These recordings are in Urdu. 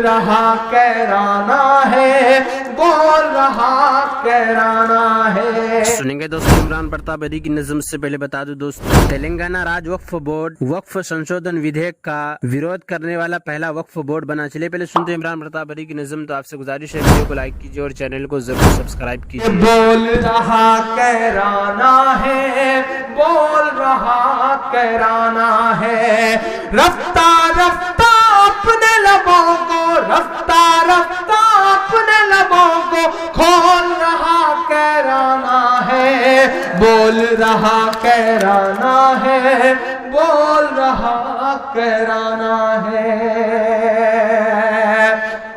رہا کیرانہ ہے، بول رہا کیرانہ ہے۔ سنیں گے دوستو عمران پرتاپ بدی کی نظم سے پہلے بتا دوں دوستو، تلنگانہ راج وقف بورڈ وقف سنشودھن ودھیک کا ویرودھ کرنے والا پہلا وقف بورڈ بنا۔ چلے پہلے سنتے ہیں عمران پرتاپ بدی کی نظم۔ تو آپ سے گزارش ہے ویڈیو کو لائک کیجیے اور چینل کو ضرور سبسکرائب کیجیے۔ بول رہا کیرانہ ہے، بول رہا کیرانہ ہے، رفتہ رفتہ اپنے لبوں کو، رفتہ رفتہ اپنے لبوں کو کھول رہا کیرانہ ہے، بول رہا کیرانہ ہے، بول رہا کیرانہ ہے۔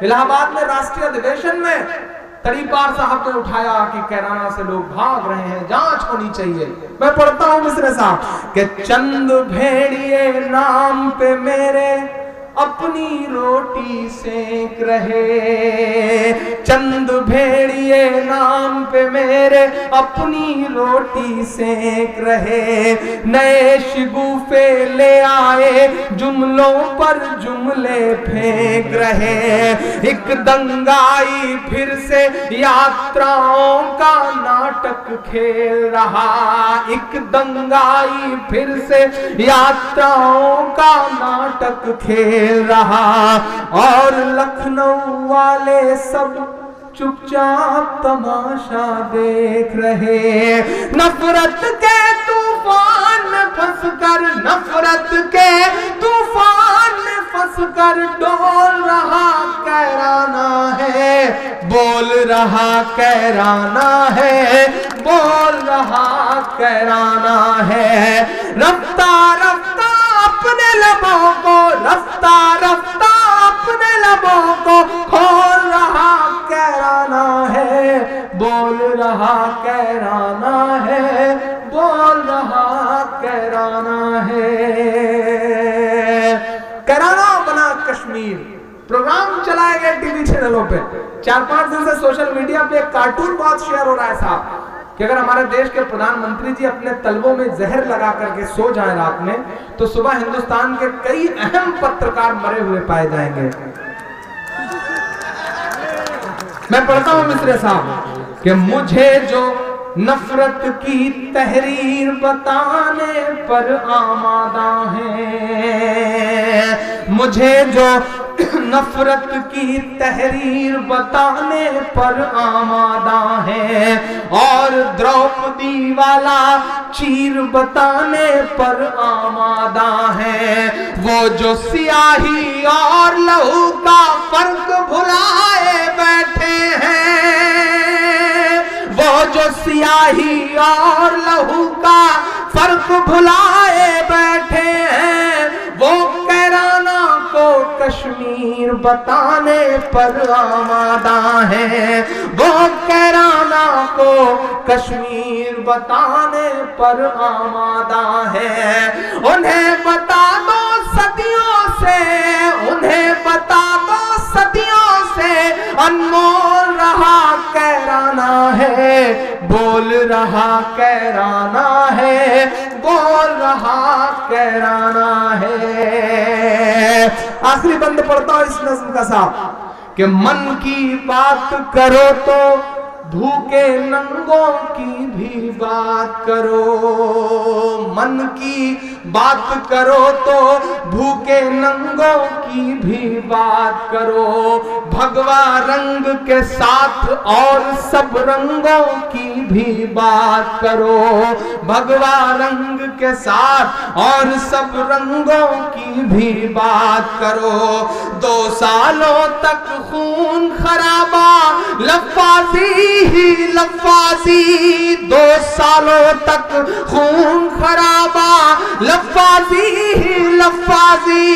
الہ آباد میں راشٹریہ ادھیویشن میں تڑیپار صاحب نے اٹھایا کہ کیرانہ سے لوگ بھاگ رہے ہیں، جانچ ہونی چاہیے۔ میں پڑھتا ہوں مصرع صاحب کہ چند بھیڑیے نام پہ میرے اپنی روٹی سینک رہے، چند بھیڑیے نام پہ میرے اپنی روٹی سینک رہے، نئے شگوفے لے آئے جملوں پر جملے پھینک رہے، ایک دنگائی پھر سے یاتراؤں کا ناٹک کھیل رہا، ایک دنگائی پھر سے یاتراؤں کا ناٹک کھیل رہا، اور لکھنؤ والے سب چپ چاپ تماشا دیکھ رہے، نفرت کے طوفان میں پھنس کر، نفرت کے طوفان میں پھنس کر ڈول رہا کیرانہ ہے، بول رہا کیرانہ ہے، بول رہا کیرانہ ہے، رفتہ رفتہ اپنے لبوں کو، رفتہ رفتہ اپنے لبوں کو کھول رہا کیرانہ ہے، بول رہا کیرانہ ہے، بول رہا کیرانہ ہے۔ کیرانہ بنا کشمیر پروگرام چلائے گئے ٹی وی چینلوں پہ، 4-5 دن سے سوشل میڈیا پہ ایک کارٹون بہت شیئر ہو رہا ہے صاحب کہ اگر ہمارے دیش کے پردھان منتری جی اپنے طلبوں میں زہر لگا کر کے سو جائیں رات میں تو صبح ہندوستان کے کئی اہم پترکار مرے ہوئے پائے جائیں گے۔ میں پڑھتا ہوں مصرع صاحب کہ مجھے جو نفرت کی تحریر بتانے پر آمادہ ہیں، مجھے جو نفرت کی تحریر بتانے پر آمادہ ہیں، اور دروپدی والا چیر بتانے پر آمادہ ہیں، وہ جو سیاہی اور لہو کا فرق بھلائے بیٹھے ہیں، وہ جو سیاہی اور لہو کا فرق بھلائے بیٹھے ہیں، وہ کیرانہ کو کشمیر بتانے پر آمادہ ہیں، وہ کیرانہ کو کشمیر بتانے پر آمادہ ہیں، انہیں بتا دو صدیوں سے، انہیں بتا دو صدیوں سے انمول رہا کیرانہ ہے، بول رہا کیرانہ ہے، بول رہا کیرانہ ہے۔ آخری بند پڑھتا ہوں اس نظم کا صاحب کہ من کی بات کرو تو بھوکے ننگوں کی بھی بات کرو، من کی بات کرو تو بھوکے ننگوں کی بھی بات کرو، بھگوا رنگ کے ساتھ اور سب رنگوں کی بھی بات کرو، بھگوا رنگ کے ساتھ اور سب رنگوں کی بھی بات کرو، 2 سالوں تک خون خرابہ لفاظی ہی لفاظی، 2 سالوں تک خون خرابہ لفاظی ہی لفاظی،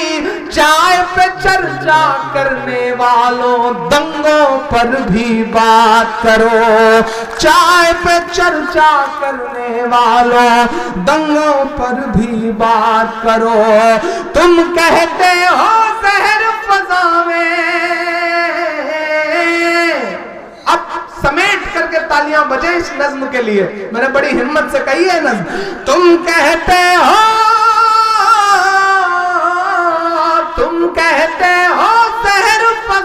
چائے پہ چرچا کرنے والوں دنگوں پر بھی بات کرو، چائے پہ چرچا کرنے والوں دنگوں پر بھی بات کرو، تم کہتے ہو زہر فضا میں، اب سمیٹ کر کے تالیاں بجے اس نظم کے لیے، میں نے بڑی ہمت سے کہی ہے نظم، تم کہتے ہو، تم کہتے ہو زہر فضا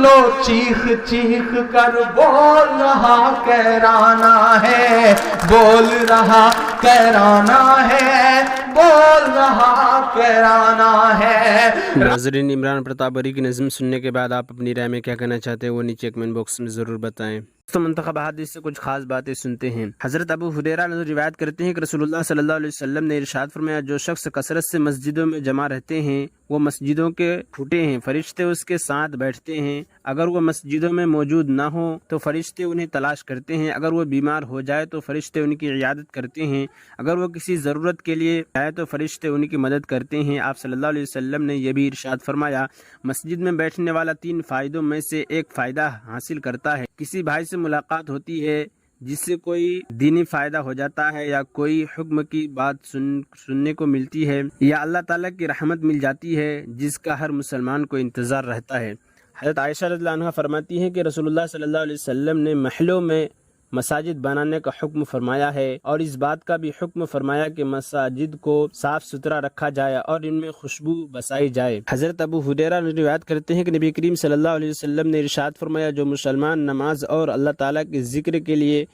لو چیخ چیخ کر بول رہا کہرانا ہے، بول رہا کہرانا ہے، بول رہا کہرانا ہے۔ ناظرین، عمران پرتاپ بری کی نظم سننے کے بعد آپ اپنی رائے میں کیا کہنا چاہتے ہیں وہ نیچے کمنٹ باکس میں ضرور بتائیں۔ تو منتخب احادیث سے کچھ خاص باتیں سنتے ہیں۔ حضرت ابو ہریرہ روایت کرتے ہیں کہ رسول اللہ صلی اللہ علیہ وسلم نے ارشاد فرمایا، جو شخص کثرت سے مسجدوں میں جمع رہتے ہیں وہ مسجدوں کے ٹھوٹے ہیں، فرشتے اس کے ساتھ بیٹھتے ہیں۔ اگر وہ مسجدوں میں موجود نہ ہوں تو فرشتے انہیں تلاش کرتے ہیں، اگر وہ بیمار ہو جائے تو فرشتے ان کی عیادت کرتے ہیں، اگر وہ کسی ضرورت کے لیے آئے تو فرشتے ان کی مدد کرتے ہیں۔ آپ صلی اللہ علیہ وسلم نے یہ بھی ارشاد فرمایا، مسجد میں بیٹھنے والا 3 فائدوں میں سے ایک فائدہ حاصل کرتا ہے۔ کسی بھائی سے ملاقات ہوتی ہے جس سے کوئی دینی فائدہ ہو جاتا ہے، یا کوئی حکم کی بات سننے کو ملتی ہے، یا اللہ تعالیٰ کی رحمت مل جاتی ہے جس کا ہر مسلمان کو انتظار رہتا ہے۔ حضرت عائشہ رضی اللہ عنہ فرماتی ہیں کہ رسول اللہ صلی اللہ علیہ وسلم نے محلوں میں مساجد بنانے کا حکم فرمایا ہے، اور اس بات کا بھی حکم فرمایا کہ مساجد کو صاف ستھرا رکھا جائے اور ان میں خوشبو بسائی جائے۔ حضرت ابو ہریرہ روایت کرتے ہیں کہ نبی کریم صلی اللہ علیہ وسلم نے ارشاد فرمایا، جو مسلمان نماز اور اللہ تعالیٰ کے ذکر کے لیے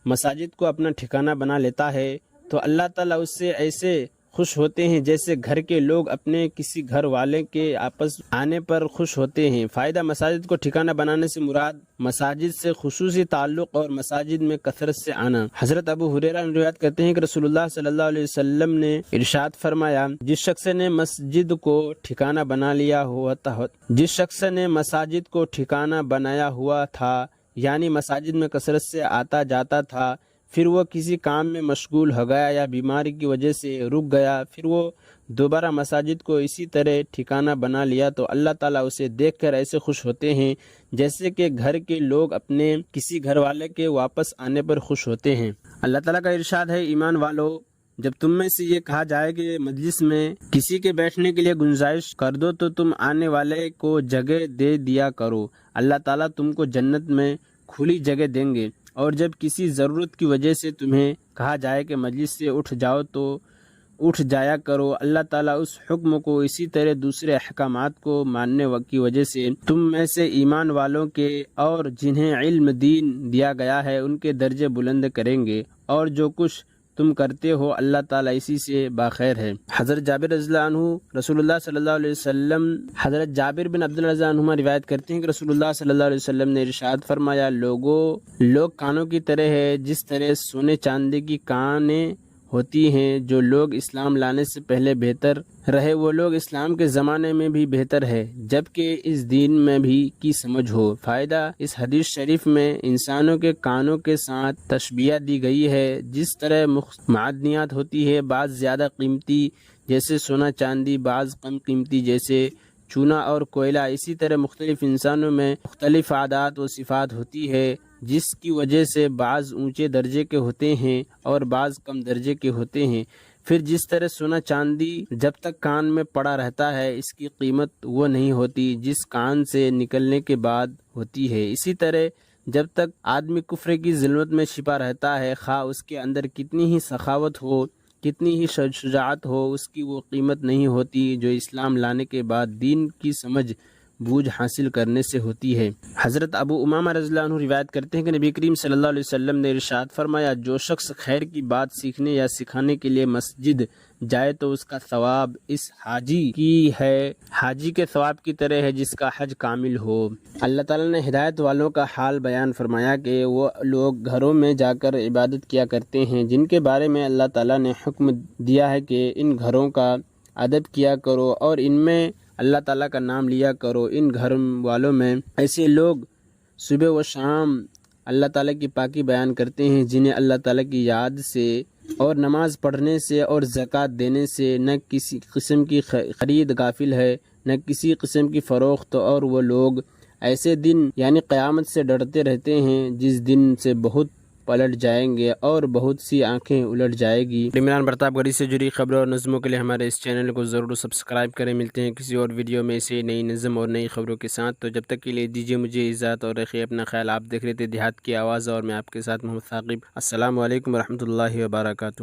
مساجد کو اپنا ٹھکانہ بنا لیتا ہے تو اللہ تعالیٰ اس سے ایسے خوش ہوتے ہیں جیسے گھر کے لوگ اپنے کسی گھر والے کے آپس آنے پر خوش ہوتے ہیں۔ فائدہ، مساجد کو ٹھکانہ بنانے سے مراد مساجد سے خصوصی تعلق اور مساجد میں کثرت سے آنا۔ حضرت ابو ہریرہ روایت کرتے ہیں کہ رسول اللہ صلی اللہ علیہ وسلم نے ارشاد فرمایا، جس شخص نے مسجد کو ٹھکانہ بنا لیا ہوا تھا، جس شخص نے مساجد کو ٹھکانہ بنایا ہوا تھا، یعنی مساجد میں کثرت سے آتا جاتا تھا، پھر وہ کسی کام میں مشغول ہو گیا یا بیماری کی وجہ سے رک گیا، پھر وہ دوبارہ مساجد کو اسی طرح ٹھکانہ بنا لیا تو اللہ تعالیٰ اسے دیکھ کر ایسے خوش ہوتے ہیں جیسے کہ گھر کے لوگ اپنے کسی گھر والے کے واپس آنے پر خوش ہوتے ہیں۔ اللہ تعالیٰ کا ارشاد ہے، ایمان والو، جب تم میں سے یہ کہا جائے کہ مجلس میں کسی کے بیٹھنے کے لیے گنجائش کر دو تو تم آنے والے کو جگہ دے دیا کرو، اللہ تعالیٰ تم کو جنت میں کھلی جگہ دیں گے۔ اور جب کسی ضرورت کی وجہ سے تمہیں کہا جائے کہ مجلس سے اٹھ جاؤ تو اٹھ جایا کرو، اللہ تعالیٰ اس حکم کو اسی طرح دوسرے احکامات کو ماننے کی وجہ سے تم میں سے ایمان والوں کے اور جنہیں علم دین دیا گیا ہے ان کے درجے بلند کریں گے، اور جو کچھ تم کرتے ہو اللہ تعالیٰ اسی سے باخیر ہے۔ حضرت جابر رضی اللہ عنہ رسول اللہ صلی اللہ علیہ وسلم حضرت جابر بن عبداللہ رضی اللہ عنہ روایت کرتے ہیں کہ رسول اللہ صلی اللہ علیہ وسلم نے ارشاد فرمایا، لوگ کانوں کی طرح ہے، جس طرح سونے چاندی کی کانیں ہوتی ہیں۔ جو لوگ اسلام لانے سے پہلے بہتر رہے وہ لوگ اسلام کے زمانے میں بھی بہتر ہے، جبکہ اس دین میں بھی کی سمجھ ہو۔ فائدہ، اس حدیث شریف میں انسانوں کے کانوں کے ساتھ تشبیہ دی گئی ہے۔ جس طرح معدنیات ہوتی ہے، بعض زیادہ قیمتی جیسے سونا چاندی، بعض کم قیمتی جیسے چونا اور کوئلہ، اسی طرح مختلف انسانوں میں مختلف عادات و صفات ہوتی ہے، جس کی وجہ سے بعض اونچے درجے کے ہوتے ہیں اور بعض کم درجے کے ہوتے ہیں۔ پھر جس طرح سونا چاندی جب تک کان میں پڑا رہتا ہے اس کی قیمت وہ نہیں ہوتی جس کان سے نکلنے کے بعد ہوتی ہے، اسی طرح جب تک آدمی کفر کی ظلمت میں چھپا رہتا ہے، خواہ اس کے اندر کتنی ہی سخاوت ہو، کتنی ہی شجاعت ہو، اس کی وہ قیمت نہیں ہوتی جو اسلام لانے کے بعد دین کی سمجھ بوجھ حاصل کرنے سے ہوتی ہے۔ حضرت ابو امامہ رضی اللہ عنہ روایت کرتے ہیں کہ نبی کریم صلی اللہ علیہ وسلم نے ارشاد فرمایا، جو شخص خیر کی بات سیکھنے یا سکھانے کے لیے مسجد جائے تو اس کا ثواب اس حاجی کے ثواب کی طرح ہے جس کا حج کامل ہو۔ اللہ تعالیٰ نے ہدایت والوں کا حال بیان فرمایا کہ وہ لوگ گھروں میں جا کر عبادت کیا کرتے ہیں جن کے بارے میں اللہ تعالیٰ نے حکم دیا ہے کہ ان گھروں کا ادب کیا کرو اور ان میں اللہ تعالیٰ کا نام لیا کرو۔ ان گھر والوں میں ایسے لوگ صبح و شام اللہ تعالیٰ کی پاکی بیان کرتے ہیں جنہیں اللہ تعالیٰ کی یاد سے اور نماز پڑھنے سے اور زکوٰۃ دینے سے نہ کسی قسم کی خرید غافل ہے نہ کسی قسم کی فروخت، اور وہ لوگ ایسے دن یعنی قیامت سے ڈرتے رہتے ہیں جس دن سے بہت پلٹ جائیں گے اور بہت سی آنکھیں الٹ جائے گی۔ عمران پرتاپ گڑھی سے جڑی خبروں اور نظموں کے لیے ہمارے اس چینل کو ضرور سبسکرائب کریں۔ ملتے ہیں کسی اور ویڈیو میں اسے نئی نظم اور نئی خبروں کے ساتھ، تو جب تک کے لیے دیجیے مجھے اجازت اور رکھیے اپنا خیال۔ آپ دیکھ رہے تھے دیہات کی آواز اور میں آپ کے ساتھ محمد ثاقب۔ السلام علیکم ورحمۃ اللہ وبرکاتہ۔